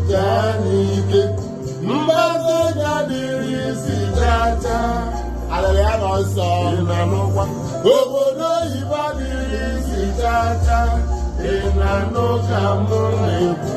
jee n'ike mgbazi ya dịrị isi chacha alịrị ya n'ọsọ obodo oyibo dịrị isi chacha ị na-anụ ka mụ na-ekwu